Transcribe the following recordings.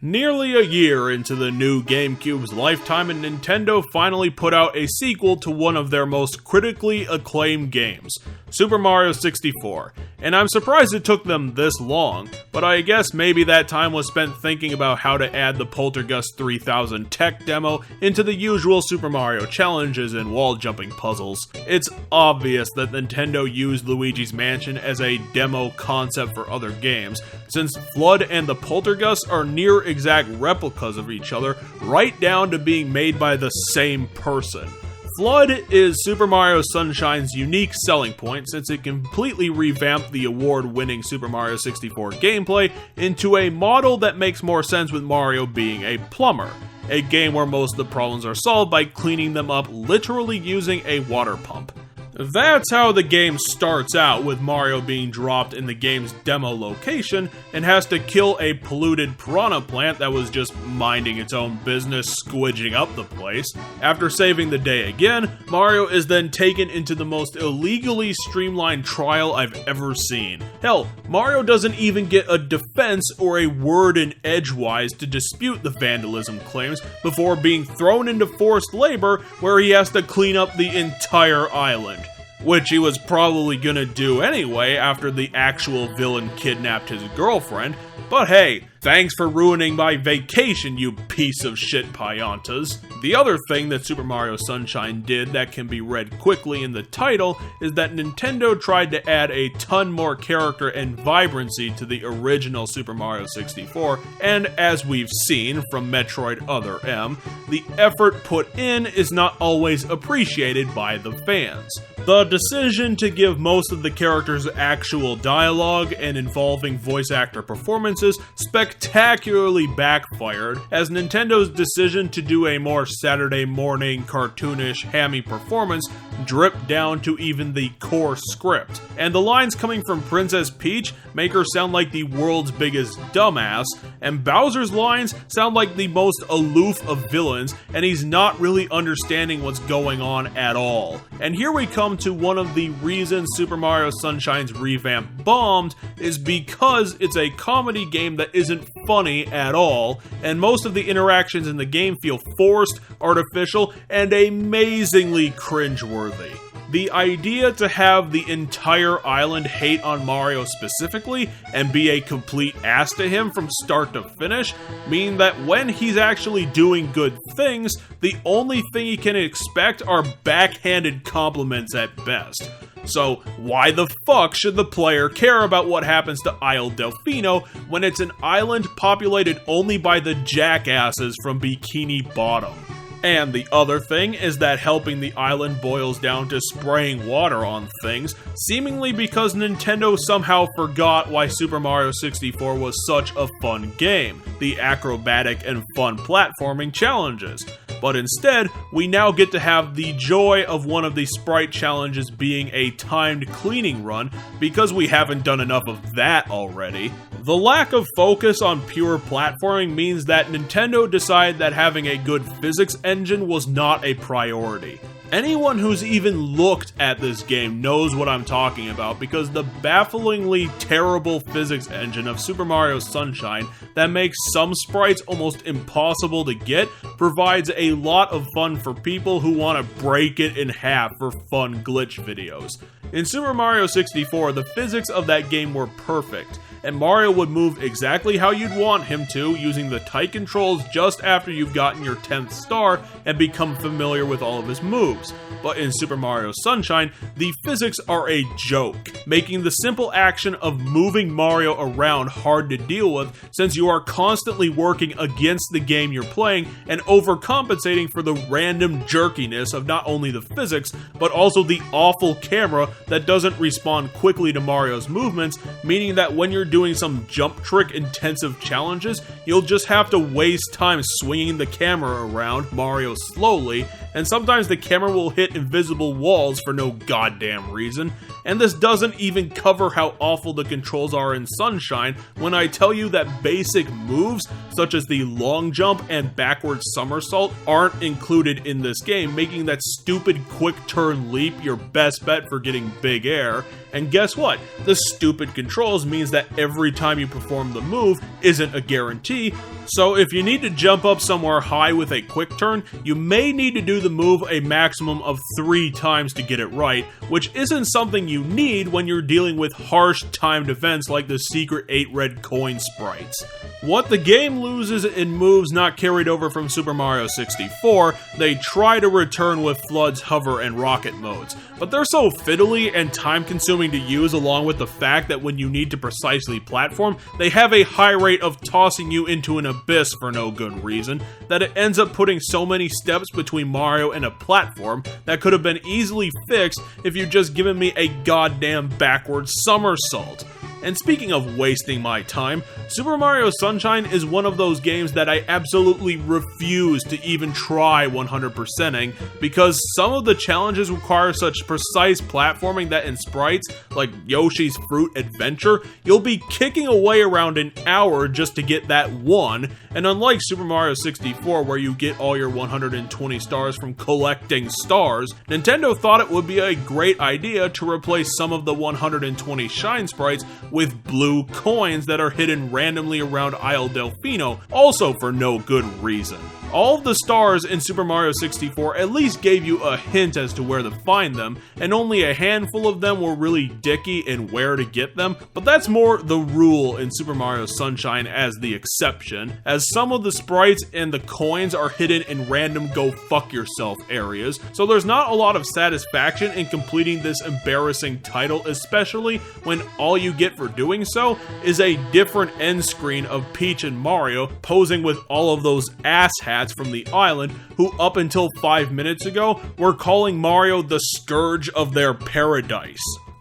Nearly a year into the new GameCube's lifetime, and Nintendo finally put out a sequel to one of their most critically acclaimed games, Super Mario 64. And I'm surprised it took them this long, but I guess maybe that time was spent thinking about how to add the Poltergust 3000 tech demo into the usual Super Mario challenges and wall jumping puzzles. It's obvious that Nintendo used Luigi's Mansion as a demo concept for other games, since FLUDD and the Poltergust are near exact replicas of each other, right down to being made by the same person. FLUDD is Super Mario Sunshine's unique selling point, since it completely revamped the award-winning Super Mario 64 gameplay into a model that makes more sense with Mario being a plumber. A game where most of the problems are solved by cleaning them up literally using a water pump. That's how the game starts out, with Mario being dropped in the game's demo location and has to kill a polluted piranha plant that was just minding its own business, squidging up the place. After saving the day again, Mario is then taken into the most illegally streamlined trial I've ever seen. Hell, Mario doesn't even get a defense or a word in edgewise to dispute the vandalism claims before being thrown into forced labor where he has to clean up the entire island. Which he was probably gonna do anyway after the actual villain kidnapped his girlfriend, but hey, thanks for ruining my vacation, you piece of shit Piantas. The other thing that Super Mario Sunshine did that can be read quickly in the title is that Nintendo tried to add a ton more character and vibrancy to the original Super Mario 64, and as we've seen from Metroid Other M, the effort put in is not always appreciated by the fans. The decision to give most of the characters actual dialogue and involving voice actor performances spectacularly backfired, as Nintendo's decision to do a more Saturday morning cartoonish hammy performance dripped down to even the core script. And the lines coming from Princess Peach make her sound like the world's biggest dumbass, and Bowser's lines sound like the most aloof of villains, and he's not really understanding what's going on at all. And here we come to one of the reasons Super Mario Sunshine's revamp bombed, is because it's a comedy game that isn't funny at all, and most of the interactions in the game feel forced, artificial, and amazingly cringeworthy. The idea to have the entire island hate on Mario specifically and be a complete ass to him from start to finish mean that when he's actually doing good things, the only thing he can expect are backhanded compliments at best. So why the fuck should the player care about what happens to Isle Delfino when it's an island populated only by the jackasses from Bikini Bottom? And the other thing is that helping the island boils down to spraying water on things, seemingly because Nintendo somehow forgot why Super Mario 64 was such a fun game, the acrobatic and fun platforming challenges. But instead, we now get to have the joy of one of the sprite challenges being a timed cleaning run, because we haven't done enough of that already. The lack of focus on pure platforming means that Nintendo decided that having a good physics engine was not a priority. Anyone who's even looked at this game knows what I'm talking about, because the bafflingly terrible physics engine of Super Mario Sunshine that makes some sprites almost impossible to get provides a lot of fun for people who want to break it in half for fun glitch videos. In Super Mario 64, the physics of that game were perfect, and Mario would move exactly how you'd want him to, using the tight controls just after you've gotten your 10th star and become familiar with all of his moves. But in Super Mario Sunshine, the physics are a joke, making the simple action of moving Mario around hard to deal with, since you are constantly working against the game you're playing and overcompensating for the random jerkiness of not only the physics, but also the awful camera that doesn't respond quickly to Mario's movements, meaning that when you're doing some jump trick intensive challenges, you'll just have to waste time swinging the camera around Mario slowly, and sometimes the camera will hit invisible walls for no goddamn reason. And this doesn't even cover how awful the controls are in Sunshine when I tell you that basic moves, such as the long jump and backward somersault, aren't included in this game, making that stupid quick turn leap your best bet for getting big air. And guess what? The stupid controls means that every time you perform the move isn't a guarantee, so if you need to jump up somewhere high with a quick turn, you may need to do the move a maximum of 3 times to get it right, which isn't something you need when you're dealing with harsh timed events like the secret 8 red coin sprites. What the game loses in moves not carried over from Super Mario 64, they try to return with FLUDD's hover and rocket modes, but they're so fiddly and time-consuming to use, along with the fact that when you need to precisely platform, they have a high rate of tossing you into an abyss for no good reason, that it ends up putting so many steps between Mario and a platform that could have been easily fixed if you'd just given me a goddamn backward somersault. And speaking of wasting my time, Super Mario Sunshine is one of those games that I absolutely refuse to even try 100%ing, because some of the challenges require such precise platforming that in sprites, like Yoshi's Fruit Adventure, you'll be kicking away around an hour just to get that one, and unlike Super Mario 64 where you get all your 120 stars from collecting stars, Nintendo thought it would be a great idea to replace some of the 120 shine sprites with blue coins that are hidden randomly around Isle Delfino, also for no good reason. All of the stars in Super Mario 64 at least gave you a hint as to where to find them, and only a handful of them were really dicky in where to get them, but that's more the rule in Super Mario Sunshine as the exception, as some of the sprites and the coins are hidden in random go fuck yourself areas, so there's not a lot of satisfaction in completing this embarrassing title, especially when all you get for doing so is a different end screen of Peach and Mario posing with all of those asshats from the island who up until 5 minutes ago were calling Mario the scourge of their paradise.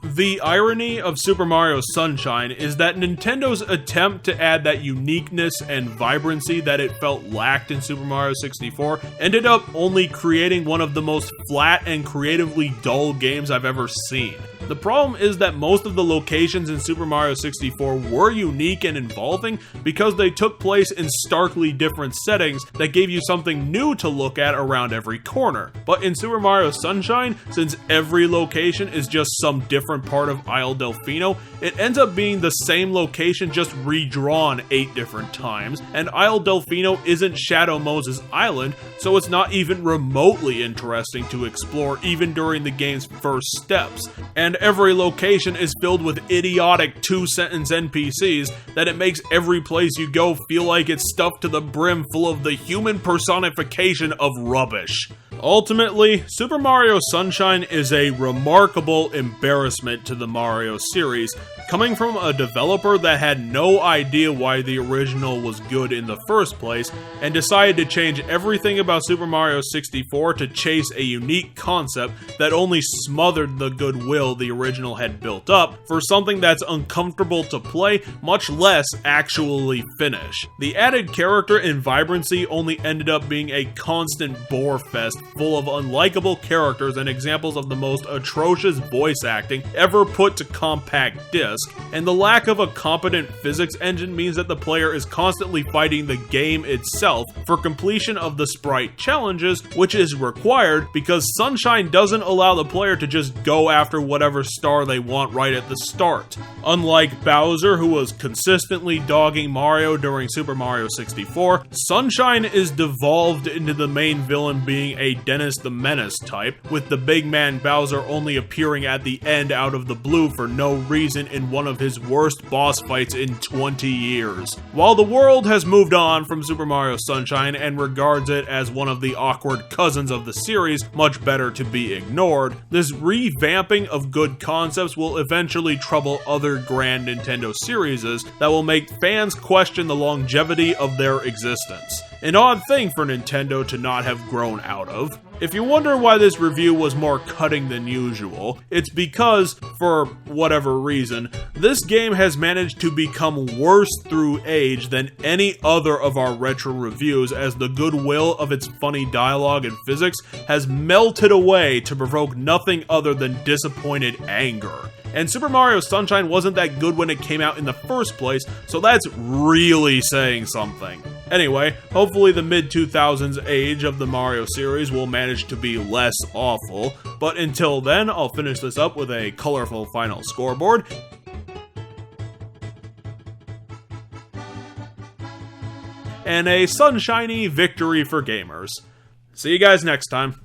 The irony of Super Mario Sunshine is that Nintendo's attempt to add that uniqueness and vibrancy that it felt lacked in Super Mario 64 ended up only creating one of the most flat and creatively dull games I've ever seen. The problem is that most of the locations in Super Mario 64 were unique and involving because they took place in starkly different settings that gave you something new to look at around every corner. But in Super Mario Sunshine, since every location is just some different part of Isle Delfino, it ends up being the same location just redrawn 8 different times, and Isle Delfino isn't Shadow Moses Island, so it's not even remotely interesting to explore even during the game's first steps. And every location is filled with idiotic 2-sentence NPCs that it makes every place you go feel like it's stuffed to the brim full of the human personification of rubbish. Ultimately, Super Mario Sunshine is a remarkable embarrassment to the Mario series, coming from a developer that had no idea why the original was good in the first place, and decided to change everything about Super Mario 64 to chase a unique concept that only smothered the goodwill the original had built up for something that's uncomfortable to play, much less actually finish. The added character and vibrancy only ended up being a constant bore fest full of unlikable characters and examples of the most atrocious voice acting ever put to compact disc, and the lack of a competent physics engine means that the player is constantly fighting the game itself for completion of the sprite challenges, which is required because Sunshine doesn't allow the player to just go after whatever star they want right at the start. Unlike Bowser, who was consistently dogging Mario during Super Mario 64, Sunshine is devolved into the main villain being a Dennis the Menace type, with the big man Bowser only appearing at the end out of the blue for no reason in one of his worst boss fights in 20 years. While the world has moved on from Super Mario Sunshine and regards it as one of the awkward cousins of the series, much better to be ignored, this revamping of good concepts will eventually trouble other grand Nintendo series that will make fans question the longevity of their existence. An odd thing for Nintendo to not have grown out of. If you wonder why this review was more cutting than usual, it's because, for whatever reason, this game has managed to become worse through age than any other of our retro reviews, as the goodwill of its funny dialogue and physics has melted away to provoke nothing other than disappointed anger. And Super Mario Sunshine wasn't that good when it came out in the first place, so that's really saying something. Anyway, hopefully the mid-2000s age of the Mario series will manage to be less awful, but until then, I'll finish this up with a colorful final scoreboard. And a sunshiny victory for gamers. See you guys next time.